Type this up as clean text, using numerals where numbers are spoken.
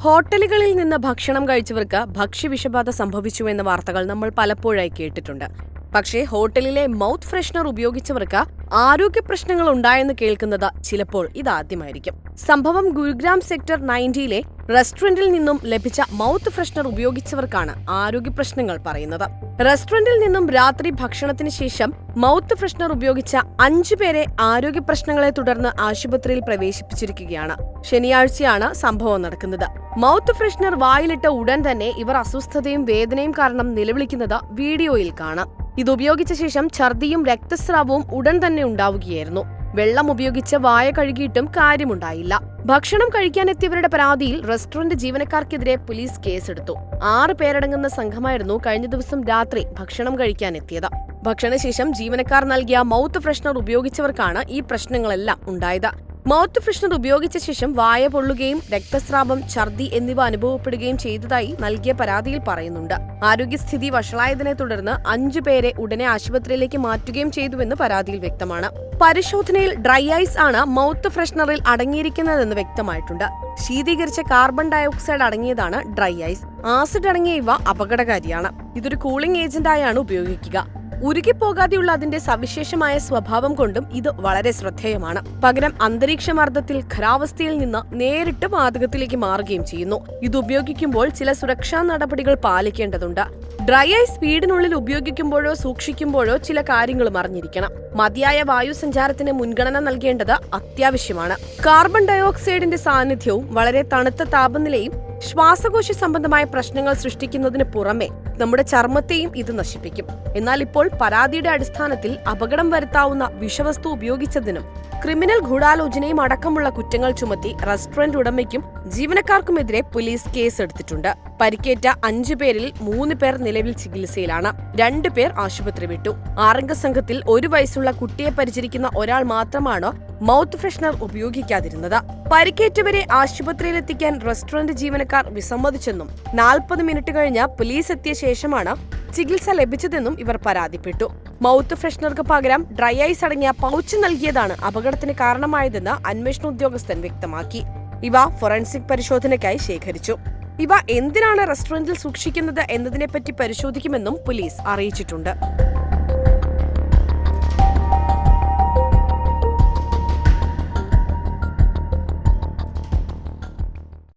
ഹോട്ടലുകളിൽ നിന്ന് ഭക്ഷണം കഴിച്ചവർക്ക് ഭക്ഷ്യവിഷബാധ സംഭവിച്ചുവെന്ന വാർത്തകൾ നമ്മൾ പലപ്പോഴായി കേട്ടിട്ടുണ്ട്. പക്ഷേ ഹോട്ടലിലെ മൗത്ത് ഫ്രഷ്നർ ഉപയോഗിച്ചവർക്ക് ആരോഗ്യ പ്രശ്നങ്ങൾ ഉണ്ടായെന്ന് കേൾക്കുന്നത് ചിലപ്പോൾ ഇതാദ്യമായിരിക്കും. സംഭവം ഗുരുഗ്രാം സെക്ടർ 90-ലെ റെസ്റ്റോറന്റിൽ നിന്നും ലഭിച്ച മൗത്ത് ഫ്രഷ്നർ ഉപയോഗിച്ചവർക്കാണ് ആരോഗ്യ പ്രശ്നങ്ങൾ പറയുന്നത്. റെസ്റ്റോറന്റിൽ നിന്നും രാത്രി ഭക്ഷണത്തിന് ശേഷം മൗത്ത് ഫ്രഷ്നർ ഉപയോഗിച്ച 5 പേരെ ആരോഗ്യ പ്രശ്നങ്ങളെ തുടർന്ന് ആശുപത്രിയിൽ പ്രവേശിപ്പിച്ചിരിക്കുകയാണ്. ശനിയാഴ്ചയാണ് സംഭവം നടക്കുന്നത്. മൗത്ത് ഫ്രഷ്നർ വായിലിട്ട ഉടൻ തന്നെ ഇവർ അസ്വസ്ഥതയും വേദനയും കാരണം നിലവിളിക്കുന്നത് വീഡിയോയിൽ കാണാം. ഇതുപയോഗിച്ച ശേഷം ഛർദിയും രക്തസ്രാവവും ഉടൻ തന്നെ ഉണ്ടാവുകയായിരുന്നു. വെള്ളം ഉപയോഗിച്ച് വായ കഴുകിയിട്ടും കാര്യമുണ്ടായില്ല. ഭക്ഷണം കഴിക്കാനെത്തിയവരുടെ പരാതിയിൽ റെസ്റ്റോറന്റ് ജീവനക്കാർക്കെതിരെ പോലീസ് കേസെടുത്തു. 6 പേരടങ്ങുന്ന സംഘമായിരുന്നു കഴിഞ്ഞ ദിവസം രാത്രി ഭക്ഷണം കഴിക്കാനെത്തിയത്. ഭക്ഷണശേഷം ജീവനക്കാർ നൽകിയ മൗത്ത് ഫ്രഷ്നർ ഉപയോഗിച്ചവർക്കാണ് ഈ പ്രശ്നങ്ങളെല്ലാം ഉണ്ടായത്. മൗത്ത് ഫ്രഷ്നർ ഉപയോഗിച്ച ശേഷം വായ പൊള്ളുകയും രക്തസ്രാവം, ഛർദി എന്നിവ അനുഭവപ്പെടുകയും ചെയ്തതായി നൽകിയ പരാതിയിൽ പറയുന്നുണ്ട്. ആരോഗ്യസ്ഥിതി വഷളായതിനെ തുടർന്ന് 5 പേരെ ഉടനെ ആശുപത്രിയിലേക്ക് മാറ്റുകയും ചെയ്തുവെന്ന് പരാതിയിൽ വ്യക്തമാണ്. പരിശോധനയിൽ ഡ്രൈ ഐസ് ആണ് മൗത്ത് ഫ്രഷ്നറിൽ അടങ്ങിയിരിക്കുന്നതെന്ന് വ്യക്തമായിട്ടുണ്ട്. ശീതീകരിച്ച കാർബൺ ഡയോക്സൈഡ് അടങ്ങിയതാണ് ഡ്രൈ ഐസ്. ആസിഡ് അടങ്ങിയ ഇവ അപകടകാരിയാണ്. ഇതൊരു കൂളിംഗ് ഏജന്റായാണ് ഉപയോഗിക്കുക. ഉരുകിപ്പോകാതെയുള്ള അതിന്റെ സവിശേഷമായ സ്വഭാവം കൊണ്ടും ഇത് വളരെ ശ്രദ്ധേയമാണ്. പകരം അന്തരീക്ഷമർദ്ദത്തിൽ ഖരാവസ്ഥയിൽ നിന്ന് നേരിട്ട് വാതകത്തിലേക്ക് മാറുകയും ചെയ്യുന്നു. ഇത് ഉപയോഗിക്കുമ്പോൾ ചില സുരക്ഷാ നടപടികൾ പാലിക്കേണ്ടതുണ്ട്. ഡ്രൈ ഐസ് വീടിനുള്ളിൽ ഉപയോഗിക്കുമ്പോഴോ സൂക്ഷിക്കുമ്പോഴോ ചില കാര്യങ്ങളും അറിഞ്ഞിരിക്കണം. മതിയായ വായുസഞ്ചാരത്തിന് മുൻഗണന നൽകേണ്ടത് അത്യാവശ്യമാണ്. കാർബൺ ഡയോക്സൈഡിന്റെ സാന്നിധ്യവും വളരെ തണുത്ത താപനിലയും ശ്വാസകോശ സംബന്ധമായ പ്രശ്നങ്ങൾ സൃഷ്ടിക്കുന്നതിന് പുറമെ നമ്മുടെ ചർമ്മത്തെയും ഇത് നശിപ്പിക്കും. എന്നാൽ ഇപ്പോൾ പരാതിയുടെ അടിസ്ഥാനത്തിൽ അപകടം വരുത്താവുന്ന വിഷവസ്തു ഉപയോഗിച്ചതിനും ക്രിമിനൽ ഗൂഢാലോചനയും അടക്കമുള്ള കുറ്റങ്ങൾ ചുമത്തി റെസ്റ്റോറന്റ് ഉടമയ്ക്കും ജീവനക്കാർക്കുമെതിരെ പോലീസ് കേസെടുത്തിട്ടുണ്ട്. പരിക്കേറ്റ 5 പേരിൽ 3 പേർ നിലവിൽ ചികിത്സയിലാണ്. 2 പേർ ആശുപത്രി വിട്ടു. 6-അംഗ സംഘത്തിൽ 1 വയസ്സുള്ള കുട്ടിയെ പരിചരിക്കുന്ന ഒരാൾ മാത്രമാണ് മൗത്ത് ഫ്രഷ്നർ ഉപയോഗിക്കാതിരുന്നത്. പരിക്കേറ്റവരെ ആശുപത്രിയിലെത്തിക്കാൻ റെസ്റ്റോറന്റ് ജീവനക്കാർ വിസമ്മതിച്ചെന്നും 40 മിനിറ്റ് കഴിഞ്ഞ് പോലീസ് എത്തിയ ശേഷമാണ് ചികിത്സ ലഭിച്ചതെന്നും ഇവർ പരാതിപ്പെട്ടു. മൗത്ത് ഫ്രഷ്നർക്ക് പകരം ഡ്രൈ ഐസ് അടങ്ങിയ പൗച്ച് നൽകിയതാണ് അപകടത്തിന് കാരണമായതെന്ന് അന്വേഷണ ഉദ്യോഗസ്ഥൻ വ്യക്തമാക്കി. ഇവ ഫോറൻസിക് പരിശോധനയ്ക്കായി ശേഖരിച്ചു. ഇവ എന്തിനാണ് റെസ്റ്റോറന്റിൽ സൂക്ഷിക്കുന്നത് എന്നതിനെപ്പറ്റി പരിശോധിക്കുമെന്നും പോലീസ് അറിയിച്ചിട്ടുണ്ട്.